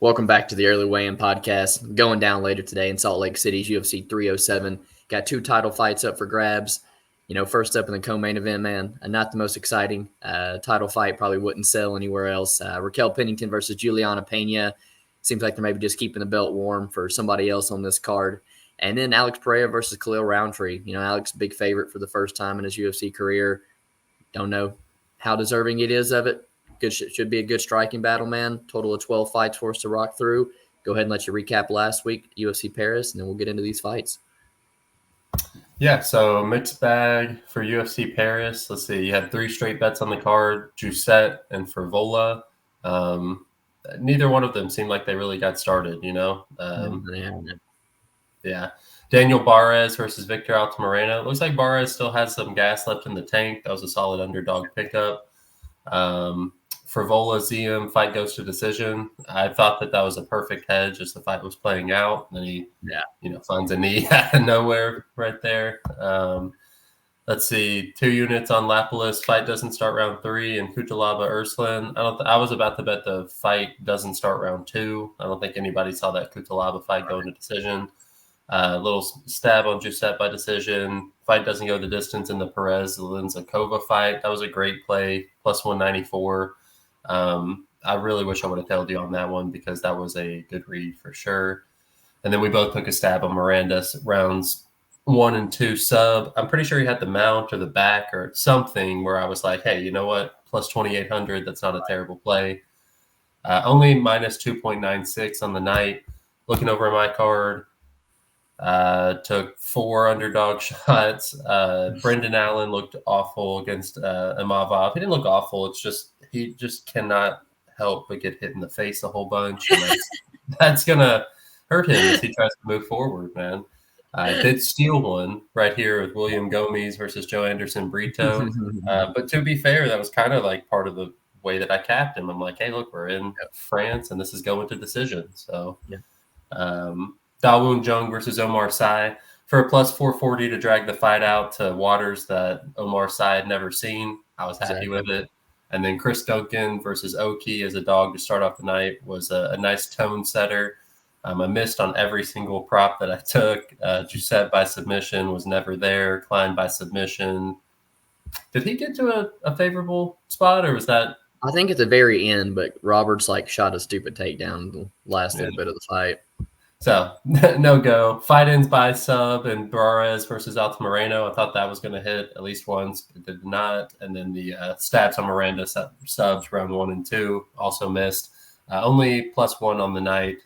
Welcome back to the Early Weigh-In Podcast. Going down later today in Salt Lake City's UFC 307. Got two title fights up for grabs. First up in the co-main event, man, not the most exciting title fight. Probably wouldn't sell anywhere else. Raquel Pennington versus Juliana Pena. Seems like they're maybe just keeping the belt warm for somebody else on this card. And then Alex Pereira versus Khalil Rountree. Alex, big favorite for the first time in his UFC career. Don't know how deserving it is of it. Should be a good striking battle, man. Total of 12 fights for us to rock through. Go ahead and let you recap last week, UFC Paris, and then we'll get into these fights. Yeah, so mixed bag for UFC Paris. Let's see, you had 3 straight bets on the card, Giuseppe and Frivola. Neither one of them seemed like they really got started, Yeah. Daniel Barres versus Victor Altamirano. It looks like Barres still has some gas left in the tank. That was a solid underdog pickup. Frivola Ziem fight goes to decision. I thought that was a perfect hedge as the fight was playing out. And then he, finds a knee out of nowhere right there. Let's see, 2 units on Lapalus. Fight doesn't start round 3, and Kutalaba Urslan. I was about to bet the fight doesn't start round 2. I don't think anybody saw that Kutalaba fight go into decision. Little stab on Giuseppe by decision. Fight doesn't go the distance in the Perez-Linzakova fight. That was a great play, plus 194. I really wish I would have told you on that one because that was a good read for sure. And then we both took a stab on Miranda rounds 1 and 2 sub. I'm pretty sure he had the mount or the back or something where I was like, hey, you know what? Plus 2,800. That's not a terrible play. Only minus 2.96 on the night. Looking over my card, took 4 underdog shots. Brendan Allen looked awful against Imavov. He didn't look awful. It's just he just cannot help but get hit in the face a whole bunch. And that's going to hurt him as he tries to move forward, man. I did steal one right here with William Gomes versus Joe Anderson Brito. But to be fair, that was kind of like part of the way that I capped him. I'm like, hey, look, we're in France, and this is going to decision. So, Dawoon Jung versus Omar Sy for a plus 440 to drag the fight out to waters that Omar Sy had never seen. I was happy with it. And then Chris Duncan versus Oki as a dog to start off the night was a nice tone setter. I missed on every single prop that I took. Giuseppe by submission was never there. Klein by submission. Did he get to a favorable spot, or was that? I think at the very end, but Roberts shot a stupid takedown the last little bit of the fight. So, no go. Fight ends by sub and Barres versus Altamirano. I thought that was going to hit at least once, but did not. And then the stats on Miranda subs round 1 and 2 also missed. Only plus 1 on the night.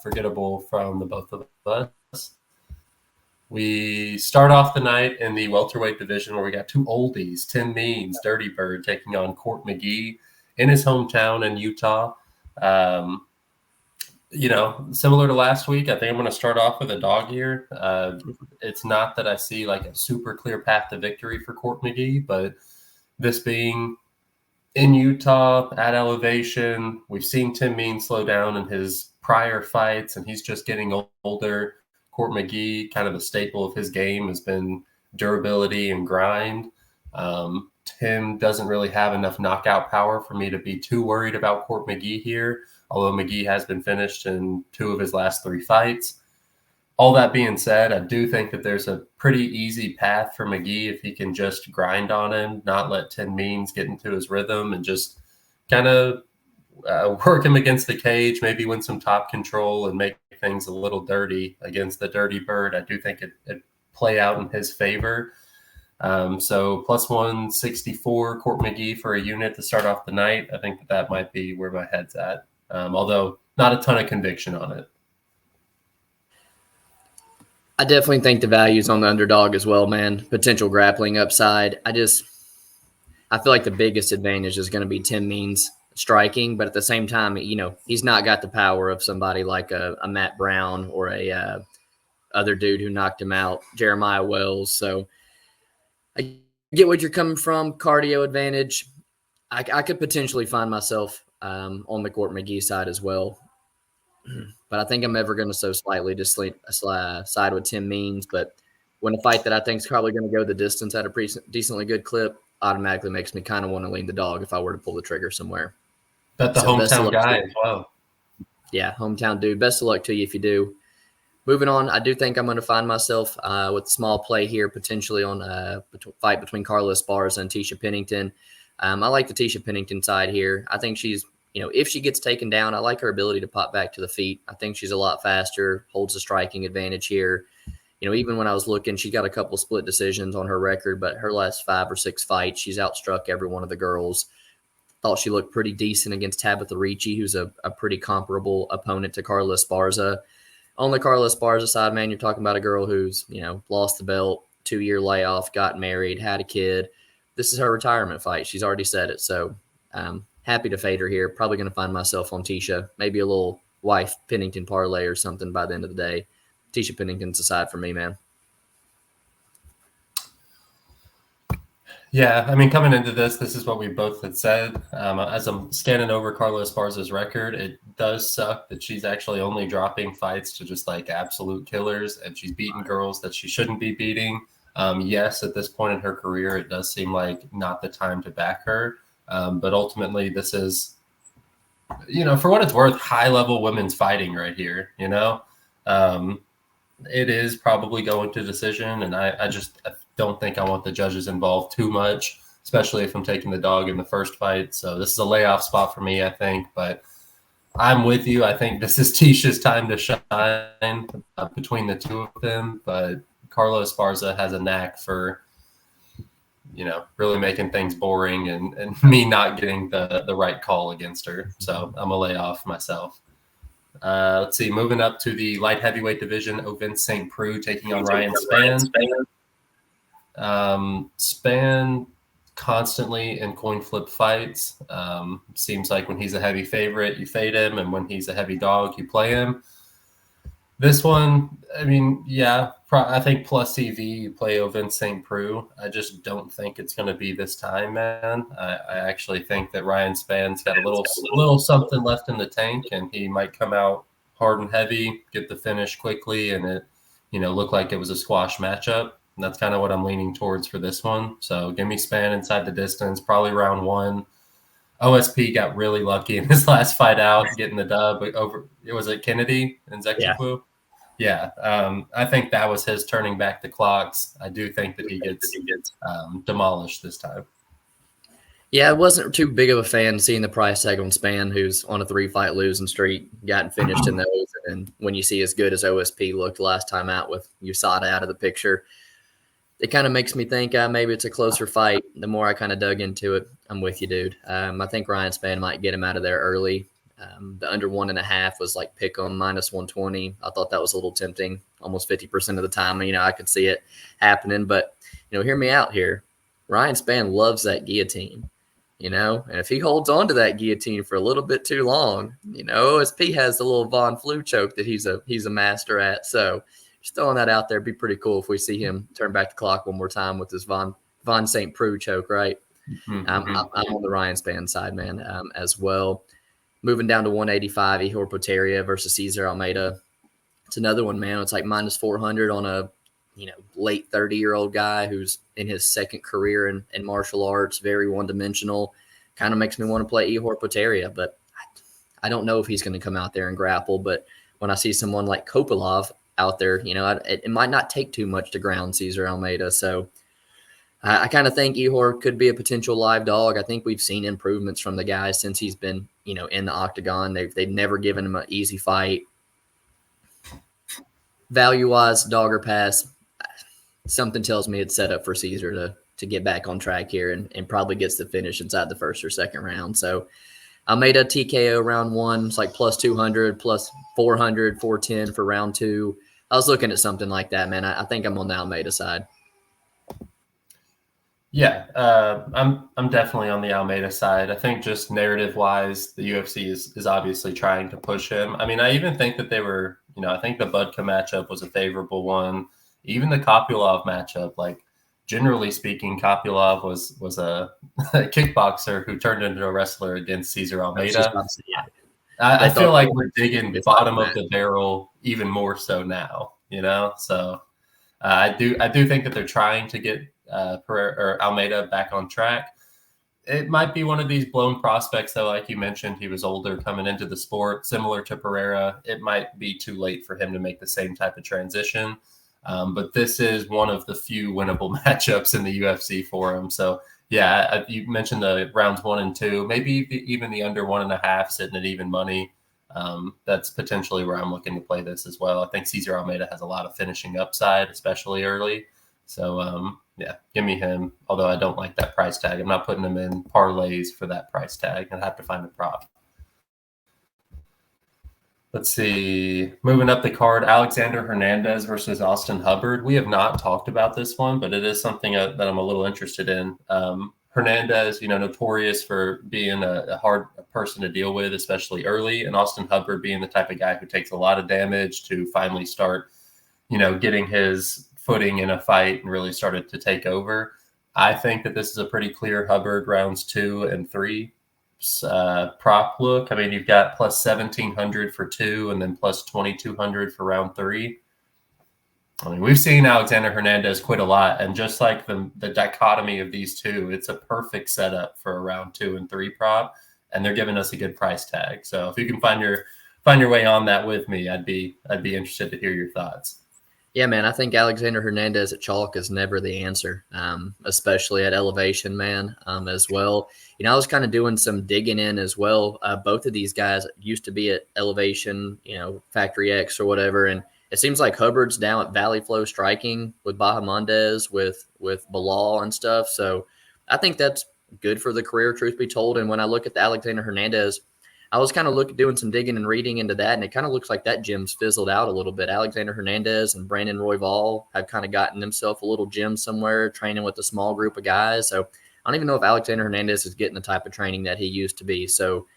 Forgettable from the both of us. We start off the night in the welterweight division where we got 2 oldies, Tim Means, Dirty Bird, taking on Court McGee in his hometown in Utah. Similar to last week, I think I'm going to start off with a dog here. It's not that I see like a super clear path to victory for Court McGee, but this being in Utah at elevation, we've seen Tim Means slow down in his prior fights, and he's just getting older. Court McGee, kind of the staple of his game has been durability and grind. Tim doesn't really have enough knockout power for me to be too worried about Court McGee here, although McGee has been finished in 2 of his last 3 fights. All that being said, I do think that there's a pretty easy path for McGee if he can just grind on him, not let Tim Means get into his rhythm and just kind of work him against the cage, maybe win some top control and make things a little dirty against the Dirty Bird. I do think it play out in his favor. So plus 164 Court McGee for a unit to start off the night. I think that might be where my head's at, although not a ton of conviction on it. I definitely think the value's on the underdog as well, man. Potential grappling upside. I feel like the biggest advantage is going to be Tim Means striking, but at the same time, he's not got the power of somebody like a Matt Brown or a other dude who knocked him out, Jeremiah Wells. So I get what you're coming from. Cardio advantage. I could potentially find myself on the Court McGee side as well. But I think I'm ever going to so slightly just side with Tim Means. But when a fight that I think is probably going to go the distance at a decently good clip automatically makes me kind of want to lean the dog if I were to pull the trigger somewhere. Bet the hometown guy as well. Yeah, hometown dude. Best of luck to you if you do. Moving on, I do think I'm going to find myself with small play here, potentially on a fight between Carla Esparza and Tisha Pennington. I like the Tisha Pennington side here. I think she's, if she gets taken down, I like her ability to pop back to the feet. I think she's a lot faster, holds a striking advantage here. Even when I was looking, she got a couple split decisions on her record, but her last 5 or 6 fights, she's outstruck every one of the girls. Thought she looked pretty decent against Tabitha Ricci, who's a pretty comparable opponent to Carla Esparza. On the Carla Esparza side, man, you're talking about a girl who's, lost the belt, 2-year layoff, got married, had a kid. This is her retirement fight. She's already said it. So happy to fade her here. Probably going to find myself on Tisha, maybe a little wife Pennington parlay or something by the end of the day. Tisha Pennington's aside for me, man. Yeah, I mean, coming into this is what we both had said. As I'm scanning over Carla Esparza's record, it does suck that she's actually only dropping fights to just like absolute killers, and she's beating girls that she shouldn't be beating. Yes, at this point in her career, it does seem like not the time to back her. But ultimately, this is, for what it's worth, high-level women's fighting right here, It is probably going to decision, and I don't think I want the judges involved too much, especially if I'm taking the dog in the first fight. So this is a layoff spot for me, I think. But I'm with you. I think this is Tisha's time to shine between the two of them. But Carla Esparza has a knack for, really making things boring and me not getting the right call against her. So I'm a layoff myself. Let's see. Moving up to the light heavyweight division, Ovince St. Preux taking on Ryan Spann. Spann constantly in coin flip fights. Seems like when he's a heavy favorite, you fade him, and when he's a heavy dog, you play him. This one, I mean, yeah, I think plus EV, you play Ovince St. Preux. I just don't think it's going to be this time, man. I actually think that Ryan Spann's got a little something left in the tank, and he might come out hard and heavy, get the finish quickly, and it, look like it was a squash matchup. And that's kind of what I'm leaning towards for this one. So give me Spann inside the distance, probably round 1. OSP got really lucky in his last fight out, getting the dub over. Was it Kennedy and Zexikwu? Yeah. I think that was his turning back the clocks. I do think that he gets demolished this time. Yeah, I wasn't too big of a fan seeing the price tag on Spann, who's on a 3-fight losing streak, gotten finished in those. And when you see as good as OSP looked last time out with USADA out of the picture, it kind of makes me think maybe it's a closer fight. The more I kind of dug into it, I'm with you, dude. I think Ryan Spann might get him out of there early. The under 1.5 was like pick on -120. I thought that was a little tempting, almost 50% of the time. I could see it happening. But, hear me out here. Ryan Spann loves that guillotine, and if he holds on to that guillotine for a little bit too long, OSP has the little Von Flue choke that he's a master at. So just throwing that out there, it'd be pretty cool if we see him turn back the clock one more time with this Von St. Preux choke, right? Mm-hmm. I'm on the Ryan Spann side, man, as well. Moving down to 185, Ihor Potieria versus Cesar Almeida. It's another one, man. It's like -400 on a, late 30-year-old guy who's in his second career in martial arts, very one-dimensional. Kind of makes me want to play Ihor Potieria, but I don't know if he's going to come out there and grapple. But when I see someone like Kopylov out there, it might not take too much to ground Cesar Almeida. So I kind of think Ihor could be a potential live dog. I think we've seen improvements from the guy since he's been, in the octagon. They've never given him an easy fight. Value-wise, dog or pass, something tells me it's set up for Cesar to get back on track here and probably gets the finish inside the first or second round. So Almeida TKO round 1. It's like +200, +400, 410 for round 2. I was looking at something like that, man. I think I'm on the Almeida side. Yeah, I'm definitely on the Almeida side. I think just narrative-wise, the UFC is obviously trying to push him. I mean, I even think that they were, I think the Budka matchup was a favorable one. Even the Kopylov matchup, like generally speaking, Kopylov was a kickboxer who turned into a wrestler against Cesar Almeida. I feel like we're digging bottom of the barrel even more so now, So I do think that they're trying to get Pereira or Almeida back on track. it might be one of these blown prospects, though. Like you mentioned, he was older coming into the sport, similar to Pereira. It might be too late for him to make the same type of transition. But this is one of the few winnable matchups in the UFC for him. So, yeah, you mentioned the rounds 1 and 2, maybe even the under 1.5 sitting at even money. That's potentially where I'm looking to play this as well. I think Cesar Almeida has a lot of finishing upside, especially early. So, yeah, give me him. Although I don't like that price tag. I'm not putting him in parlays for that price tag. I'd have to find a prop. Let's see. Moving up the card, Alexander Hernandez versus Austin Hubbard. We have not talked about this one, but it is something that I'm a little interested in. Hernandez, notorious for being a hard person to deal with, especially early, and Austin Hubbard being the type of guy who takes a lot of damage to finally start, getting his footing in a fight and really started to take over. I think that this is a pretty clear Hubbard rounds 2 and 3 prop look. I mean, you've got plus 1,700 for 2 and then plus 2,200 for round 3. I mean, we've seen Alexander Hernandez quit a lot, and just like the dichotomy of these two, it's a perfect setup for a round 2 and 3 prop, and they're giving us a good price tag. So if you can find your way on that with me, I'd be interested to hear your thoughts. Yeah, man, I think Alexander Hernandez at chalk is never the answer, especially at elevation, man, as well. I was kind of doing some digging in as well. Both of these guys used to be at elevation, Factory X or whatever, and it seems like Hubbard's down at Valley Flow striking with Bahamondes, with Bilal and stuff. So I think that's good for the career, truth be told. And when I look at the Alexander Hernandez, I was kind of doing some digging and reading into that, and it kind of looks like that gym's fizzled out a little bit. Alexander Hernandez and Brandon Royval have kind of gotten themselves a little gym somewhere, training with a small group of guys. So I don't even know if Alexander Hernandez is getting the type of training that he used to be. So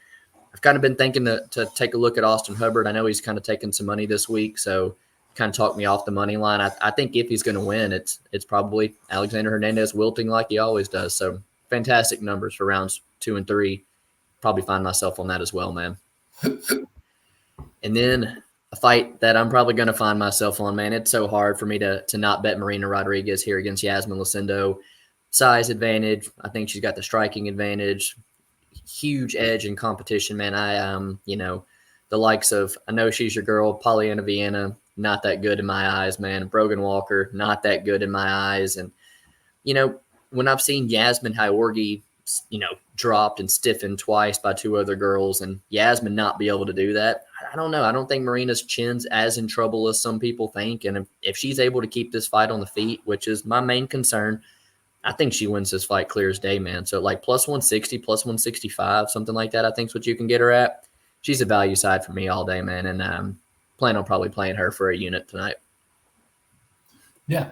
I've kind of been thinking to take a look at Austin Hubbard. I know he's kind of taking some money this week, so kind of talked me off the money line. I think if he's going to win, it's probably Alexander Hernandez wilting like he always does. So fantastic numbers for rounds 2 and 3. Probably find myself on that as well, man. And then a fight that I'm probably going to find myself on, man. It's so hard for me to not bet Marina Rodriguez here against Yasmin Lucindo. Size advantage. I think she's got the striking advantage. Huge edge in competition, man. The likes of, I know she's your girl, Pollyanna Vienna, not that good in my eyes, man. Brogan Walker, not that good in my eyes. And, when I've seen Yasmin Hyorgi, dropped and stiffened twice by 2 other girls, and Yasmin not be able to do that, I don't know. I don't think Marina's chin's as in trouble as some people think. And if she's able to keep this fight on the feet, which is my main concern, I think she wins this fight clear as day, man. So like plus 160, plus 165, something like that, I think is what you can get her at. She's a value side for me all day, man. And plan on probably playing her for a unit tonight. Yeah.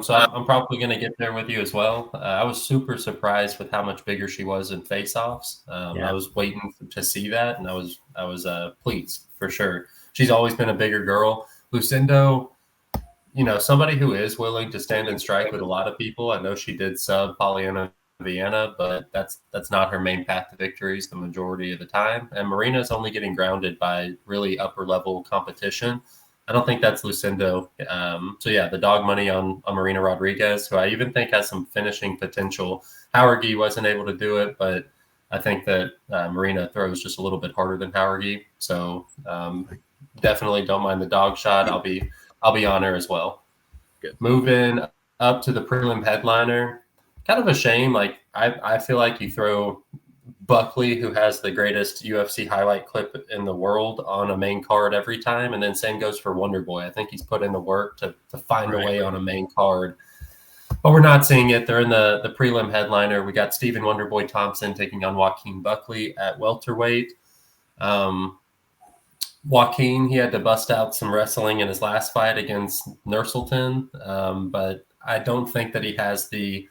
So I'm probably going to get there with you as well. I was super surprised with how much bigger she was in face-offs. I was waiting to see that, and I was pleased for sure. She's always been a bigger girl. Lucindo, somebody who is willing to stand and strike with a lot of people. I know she did sub Pollyanna Vienna, but that's not her main path to victories the majority of the time. And Marina's only getting grounded by really upper-level competition. I don't think that's Lucindo. So, yeah, the dog money on Marina Rodriguez, who I even think has some finishing potential. Hyorgi wasn't able to do it, but I think that Marina throws just a little bit harder than Hyorgi. So, definitely don't mind the dog shot. I'll be on her as well. Good. Moving up to the prelim headliner, kind of a shame. Like, I feel like you throw Buckley, who has the greatest UFC highlight clip in the world, on a main card every time, and then same goes for Wonder Boy. I think he's put in the work to find a way on a main card, but we're not seeing it. They're in the prelim headliner. We got Stephen Wonderboy Thompson taking on Joaquin Buckley at welterweight. Joaquin, he had to bust out some wrestling in his last fight against Nursultan, but I don't think that he has the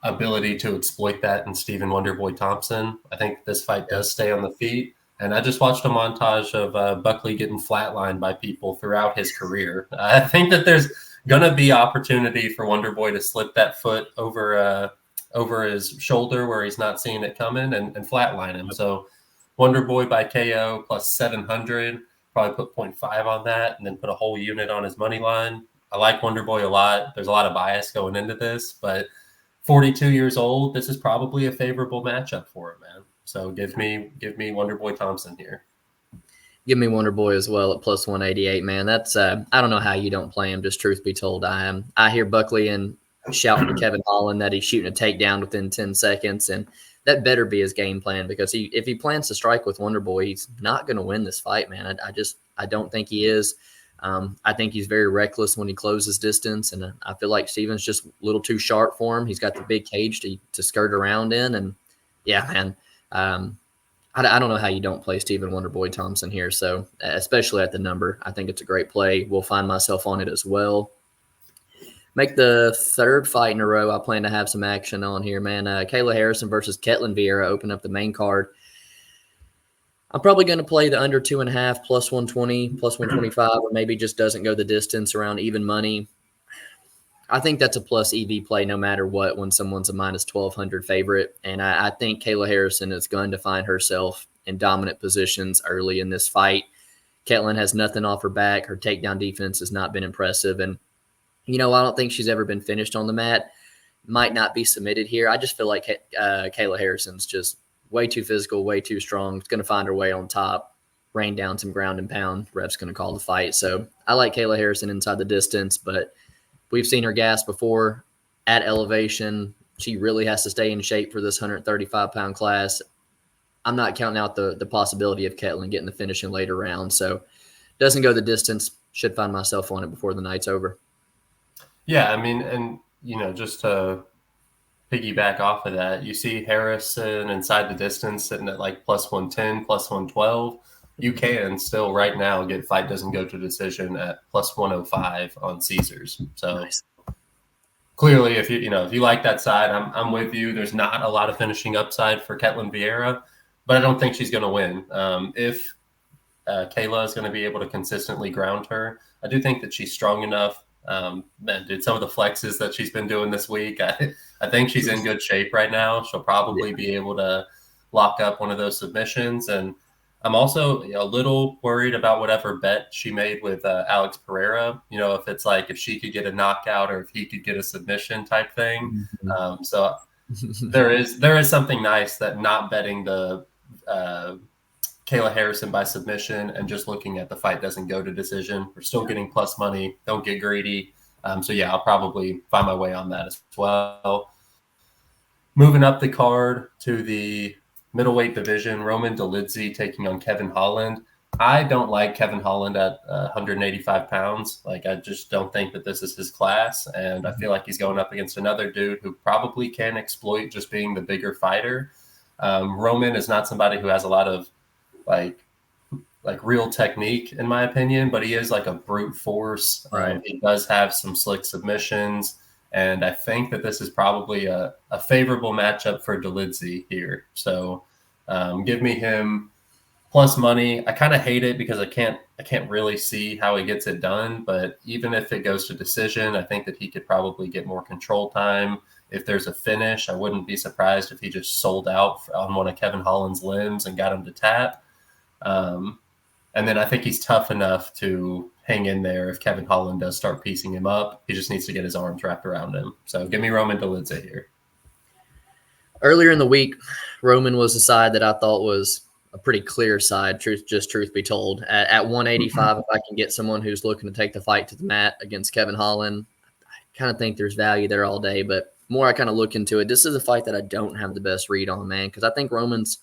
ability to exploit that in Stephen Wonderboy Thompson. I think this fight does stay on the feet. And I just watched a montage of Buckley getting flatlined by people throughout his career. I think that there's going to be opportunity for Wonderboy to slip that foot over his shoulder where he's not seeing it coming and flatline him. So Wonderboy by KO plus 700, probably put 0.5 on that and then put a whole unit on his money line. I like Wonderboy a lot. There's a lot of bias going into this, but 42 years old. This is probably a favorable matchup for him, man. So give me Wonderboy Thompson here. Give me Wonderboy as well at plus 188, man. That's I don't know how you don't play him. Just truth be told, I hear Buckley and shouting to Kevin Holland that he's shooting a takedown within 10 seconds, and that better be his game plan, because if he plans to strike with Wonderboy, he's not going to win this fight, man. I don't think he is. I think he's very reckless when he closes distance, and I feel like Steven's just a little too sharp for him. He's got the big cage to skirt around in, and yeah, man. I don't know how you don't play Stephen Wonderboy Thompson here. So especially at the number, I think it's a great play. We'll find myself on it as well. Make the third fight in a row I plan to have some action on here, man. Kayla Harrison versus Ketlin Vieira open up the main card. I'm probably going to play the under 2.5 plus 120, plus 125, or maybe just doesn't go the distance around even money. I think that's a plus EV play no matter what when someone's a minus 1,200 favorite. And I think Kayla Harrison is going to find herself in dominant positions early in this fight. Ketlin has nothing off her back. Her takedown defense has not been impressive. And, I don't think she's ever been finished on the mat. Might not be submitted here. I just feel like Kayla Harrison's just way too physical, way too strong. It's going to find her way on top, rain down some ground and pound. Ref's going to call the fight. So I like Kayla Harrison inside the distance, but we've seen her gas before at elevation. She really has to stay in shape for this 135-pound class. I'm not counting out the possibility of Ketlin getting the finish in later rounds. So doesn't go the distance. Should find myself on it before the night's over. Yeah, I mean, and, just to piggyback off of that, you see Harrison inside the distance sitting at like plus 110, plus 112. You can still right now get fight doesn't go to decision at plus 105 on Caesars. So nice. Clearly, if you like that side, I'm with you. There's not a lot of finishing upside for Ketlin Vieira, but I don't think she's going to win. If Kayla is going to be able to consistently ground her, I do think that she's strong enough. Did some of the flexes that she's been doing this week, I think she's in good shape right now. She'll probably be able to lock up one of those submissions. And I'm also a little worried about whatever bet she made with Alex Pereira. If it's like if she could get a knockout or if he could get a submission type thing. Mm-hmm. So there is something nice that not betting the Kayla Harrison by submission and just looking at the fight doesn't go to decision. We're still getting plus money. Don't get greedy. So yeah, I'll probably find my way on that as well. Moving up the card to the middleweight division, Roman Dolidze taking on Kevin Holland. I don't like Kevin Holland at 185 pounds. Like, I just don't think that this is his class. And I feel like he's going up against another dude who probably can exploit just being the bigger fighter. Roman is not somebody who has a lot of like real technique, in my opinion, but he is like a brute force. Right. He does have some slick submissions. And I think that this is probably a favorable matchup for Dolidze here. So give me him plus money. I kind of hate it because I can't really see how he gets it done. But even if it goes to decision, I think that he could probably get more control time. If there's a finish, I wouldn't be surprised if he just sold out on one of Kevin Holland's limbs and got him to tap. And then I think he's tough enough to hang in there if Kevin Holland does start piecing him up. He just needs to get his arms wrapped around him. So give me Roman Dolidze here. Earlier in the week, Roman was a side that I thought was a pretty clear side, truth be told. At 185, if I can get someone who's looking to take the fight to the mat against Kevin Holland, I kind of think there's value there all day. But more I kind of look into it, this is a fight that I don't have the best read on, man, because I think Roman's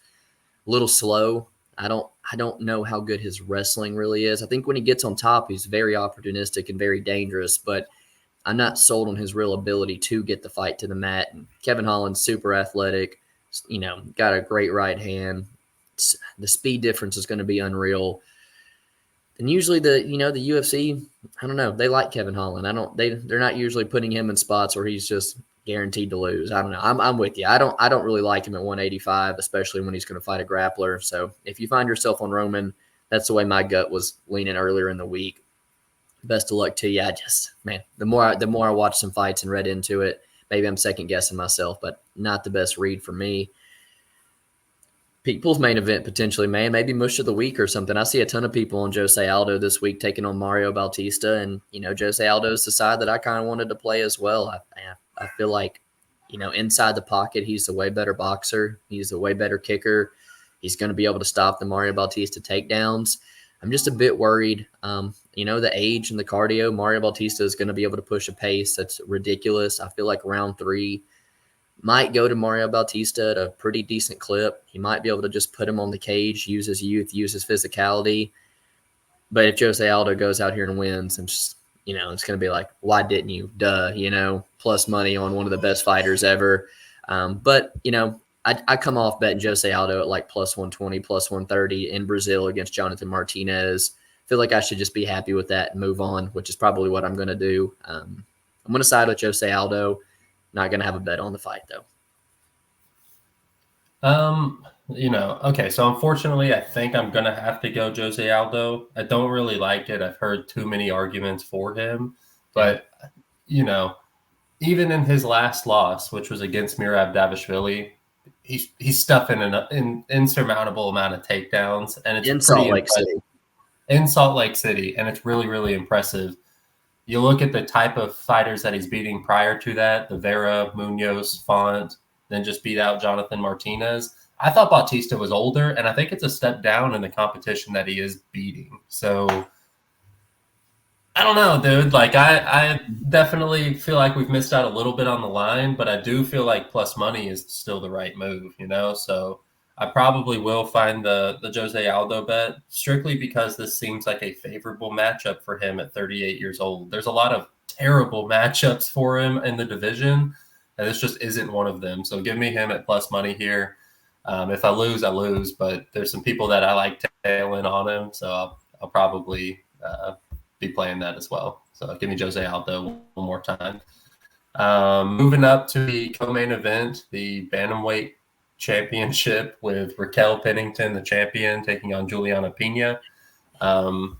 a little slow. I don't know how good his wrestling really is. I think when he gets on top, he's very opportunistic and very dangerous, but I'm not sold on his real ability to get the fight to the mat. And Kevin Holland's super athletic, got a great right hand. The speed difference is going to be unreal. And usually the UFC, I don't know, they like Kevin Holland. They're not usually putting him in spots where he's just guaranteed to lose. I don't know. I'm with you. I don't really like him at 185, especially when he's going to fight a grappler. So if you find yourself on Roman, that's the way my gut was leaning earlier in the week. Best of luck to you. The more I watched some fights and read into it, maybe I'm second guessing myself, but not the best read for me. People's main event potentially, man, maybe mush of the week or something. I see a ton of people on Jose Aldo this week taking on Mario Bautista, and Jose Aldo is the side that I kind of wanted to play as well. I feel like inside the pocket, he's a way better boxer. He's a way better kicker. He's going to be able to stop the Mario Bautista takedowns. I'm just a bit worried. The age and the cardio, Mario Bautista is going to be able to push a pace that's ridiculous. I feel like round 3 might go to Mario Bautista at a pretty decent clip. He might be able to just put him on the cage, use his youth, use his physicality. But if Jose Aldo goes out here and wins, and just, it's going to be like, why didn't you? Duh, plus money on one of the best fighters ever. But I come off betting Jose Aldo at like plus 120, plus 130 in Brazil against Jonathan Martinez. Feel like I should just be happy with that and move on, which is probably what I'm going to do. I'm going to side with Jose Aldo. Not going to have a bet on the fight, though. Okay, so unfortunately, I think I'm going to have to go Jose Aldo. I don't really like it. I've heard too many arguments for him. But, even in his last loss, which was against Merab Davishvili, he's stuffing an insurmountable amount of takedowns. And it's in Salt Lake City. In Salt Lake City, and it's really, really impressive. You look at the type of fighters that he's beating prior to that, the Vera, Munoz, Font, then just beat out Jonathan Martinez. I thought Bautista was older, and I think it's a step down in the competition that he is beating. So I don't know, dude. Like, I definitely feel like we've missed out a little bit on the line, but I do feel like plus money is still the right move, So I probably will find the Jose Aldo bet strictly because this seems like a favorable matchup for him at 38 years old. There's a lot of terrible matchups for him in the division, and this just isn't one of them. So give me him at plus money here. If I lose, I lose, but there's some people that I like to tail in on him, so I'll probably be playing that as well. So give me Jose Aldo one more time. Moving up to the co-main event, the Bantamweight Championship with Raquel Pennington, the champion, taking on Juliana Pena. I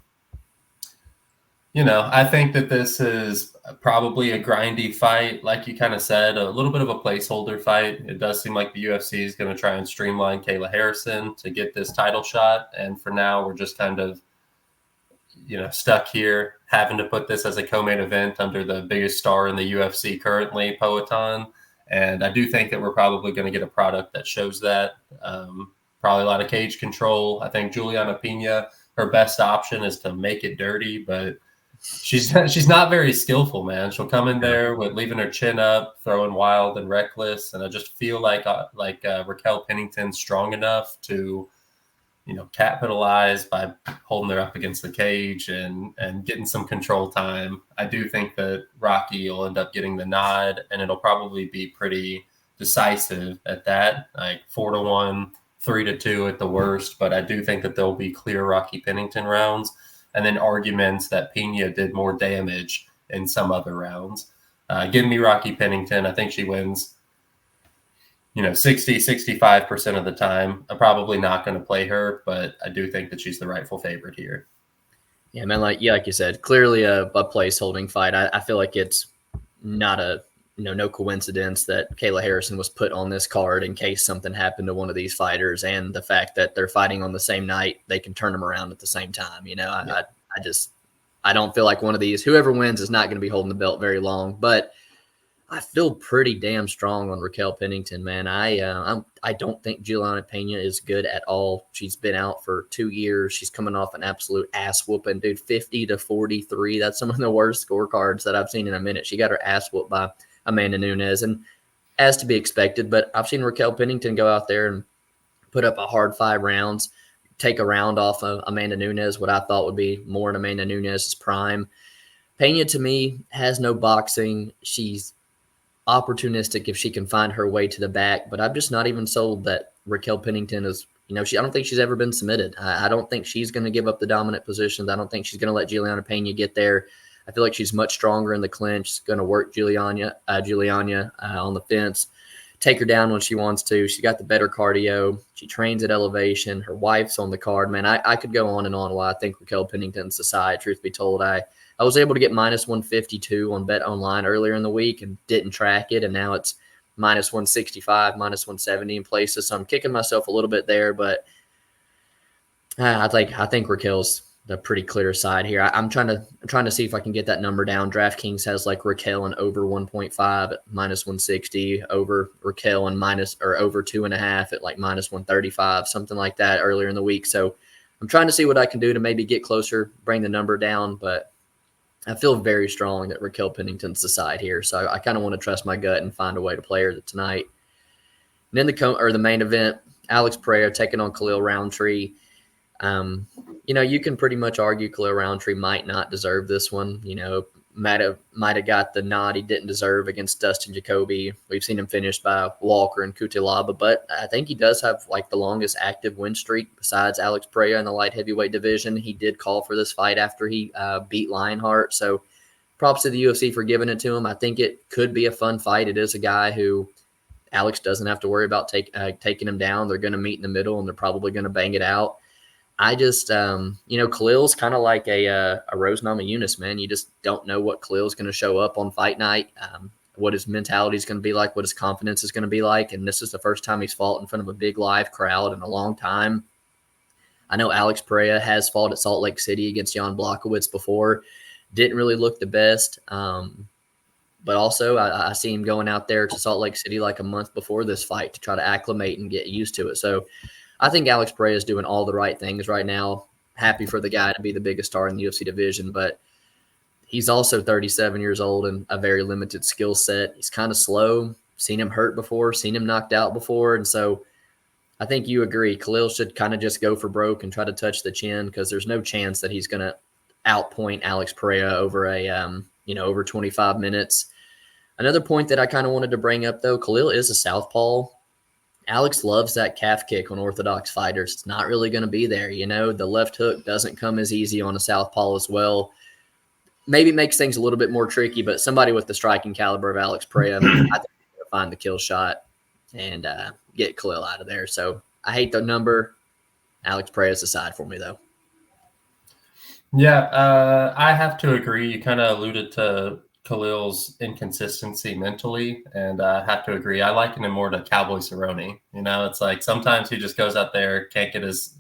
think that this is probably a grindy fight. Like you kind of said, a little bit of a placeholder fight. It does seem like the UFC is going to try and streamline Kayla Harrison to get this title shot. And for now, we're just kind of, stuck here, having to put this as a co-main event under the biggest star in the UFC currently, Poatan. And I do think that we're probably going to get a product that shows that. Probably a lot of cage control. I think Juliana Pena, her best option is to make it dirty, but she's not very skillful, man. She'll come in there with leaving her chin up, throwing wild and reckless. And I just feel like Raquel Pennington's strong enough to, capitalize by holding her up against the cage and getting some control time. I do think that Rocky will end up getting the nod, and it'll probably be pretty decisive at that, like 4-1, 3-2 at the worst. But I do think that there'll be clear Rocky Pennington rounds, and then arguments that Pena did more damage in some other rounds. Give me Rocky Pennington. I think she wins 60-65% of the time. I'm probably not going to play her, but I do think that she's the rightful favorite here. Yeah, man, like you said, clearly a place-holding fight. I feel like it's not no coincidence that Kayla Harrison was put on this card in case something happened to one of these fighters, and the fact that they're fighting on the same night, they can turn them around at the same time. I don't feel like one of these, whoever wins is not going to be holding the belt very long, but I feel pretty damn strong on Raquel Pennington, man. I don't think Juliana Pena is good at all. She's been out for 2 years. She's coming off an absolute ass whooping, dude. 50-43. That's some of the worst scorecards that I've seen in a minute. She got her ass whooped by Amanda Nunes, and as to be expected. But I've seen Raquel Pennington go out there and put up a hard 5 rounds, take a round off of Amanda Nunes, what I thought would be more in Amanda Nunes' prime. Pena, to me, has no boxing. She's opportunistic if she can find her way to the back, but I'm just not even sold that Raquel Pennington is, I don't think she's ever been submitted. I don't think she's going to give up the dominant positions. I don't think she's going to let Juliana Pena get there. I feel like she's much stronger in the clinch. She's going to work Juliana on the fence, take her down when she wants to. She got the better cardio. She trains at elevation. Her wife's on the card, man. I could go on and on why I think Raquel Pennington's the side. Truth be told, I was able to get minus 152 on Bet Online earlier in the week and didn't track it, and now it's minus 165, minus 170 in places. So I'm kicking myself a little bit there, but I think Raquel's the pretty clear side here. I'm trying to see if I can get that number down. DraftKings has like Raquel and over 1.5 at -160, over Raquel and over 2.5 at like -135, something like that earlier in the week. So I'm trying to see what I can do to maybe get closer, bring the number down, but I feel very strong that Raquel Pennington's the side here. So I kind of want to trust my gut and find a way to play her tonight. And then the main event, Alex Pereira taking on Khalil Rountree. You can pretty much argue Khalil Rountree might not deserve this one. Might have got the nod he didn't deserve against Dustin Jacoby. We've seen him finished by Walker and Kutelaba, but I think he does have like the longest active win streak besides Alex Pereira in the light heavyweight division. He did call for this fight after he beat Lionheart, so props to the UFC for giving it to him. I think it could be a fun fight. It is a guy who Alex doesn't have to worry about taking him down. They're going to meet in the middle, and they're probably going to bang it out. I just, Khalil's kind of like a Rose Namajunas, man. You just don't know what Khalil's going to show up on fight night, what his mentality is going to be like, what his confidence is going to be like. And this is the first time he's fought in front of a big live crowd in a long time. I know Alex Pereira has fought at Salt Lake City against Jan Blachowicz before. Didn't really look the best. But also I see him going out there to Salt Lake City like a month before this fight to try to acclimate and get used to it. So I think Alex Pereira is doing all the right things right now. Happy for the guy to be the biggest star in the UFC division, but he's also 37 years old and a very limited skill set. He's kind of slow. Seen him hurt before, seen him knocked out before. And so I think you agree. Khalil should kind of just go for broke and try to touch the chin because there's no chance that he's going to outpoint Alex Pereira over over 25 minutes. Another point that I kind of wanted to bring up, though, Khalil is a southpaw. Alex loves that calf kick on orthodox fighters. It's not really going to be there. The left hook doesn't come as easy on a southpaw as well. Maybe makes things a little bit more tricky, but somebody with the striking caliber of Alex Pereira, I think he's going to find the kill shot and get Khalil out of there. So I hate the number. Alex Pereira's the side for me, though. Yeah, I have to agree. You kind of alluded to Khalil's inconsistency mentally, and I have to agree. I liken him more to Cowboy Cerrone. It's like sometimes he just goes out there, can't get his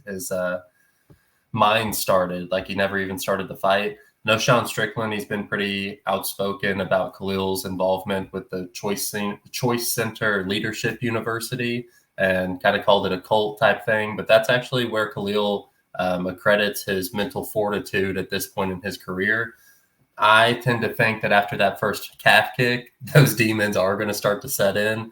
mind started. Like he never even started the fight. No, Sean Strickland, he's been pretty outspoken about Khalil's involvement with the Choice Center Leadership University and kind of called it a cult type thing. But that's actually where Khalil accredits his mental fortitude at this point in his career. I tend to think that after that first calf kick, those demons are going to start to set in.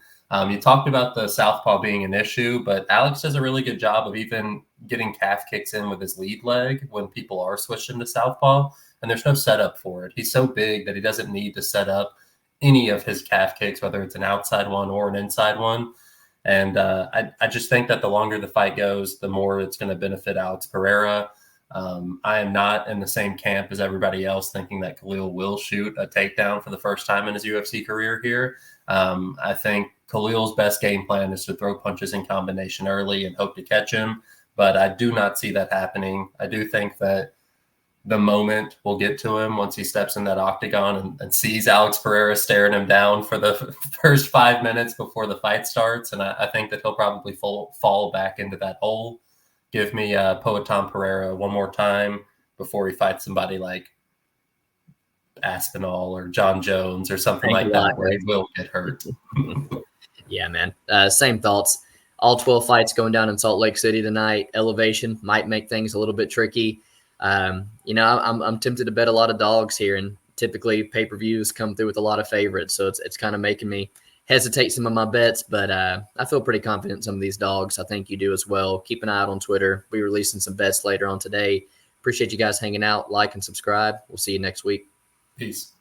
You talked about the southpaw being an issue, but Alex does a really good job of even getting calf kicks in with his lead leg when people are switching to southpaw, and there's no setup for it. He's so big that he doesn't need to set up any of his calf kicks, whether it's an outside one or an inside one. And I just think that the longer the fight goes, the more it's going to benefit Alex Pereira. I am not in the same camp as everybody else thinking that Khalil will shoot a takedown for the first time in his UFC career here. I think Khalil's best game plan is to throw punches in combination early and hope to catch him, but I do not see that happening. I do think that the moment will get to him once he steps in that octagon and sees Alex Pereira staring him down for the first 5 minutes before the fight starts, and I think that he'll probably fall back into that hole. Give me Poatan Pereira one more time before he fights somebody like Aspinall or John Jones or something like that, where he will get hurt. Yeah, man. Same thoughts. All 12 fights going down in Salt Lake City tonight. Elevation might make things a little bit tricky. I'm tempted to bet a lot of dogs here, and typically pay-per-views come through with a lot of favorites, so it's kind of making me hesitate some of my bets, but I feel pretty confident in some of these dogs. I think you do as well. Keep an eye out on Twitter. We'll be releasing some bets later on today. Appreciate you guys hanging out. Like and subscribe. We'll see you next week. Peace.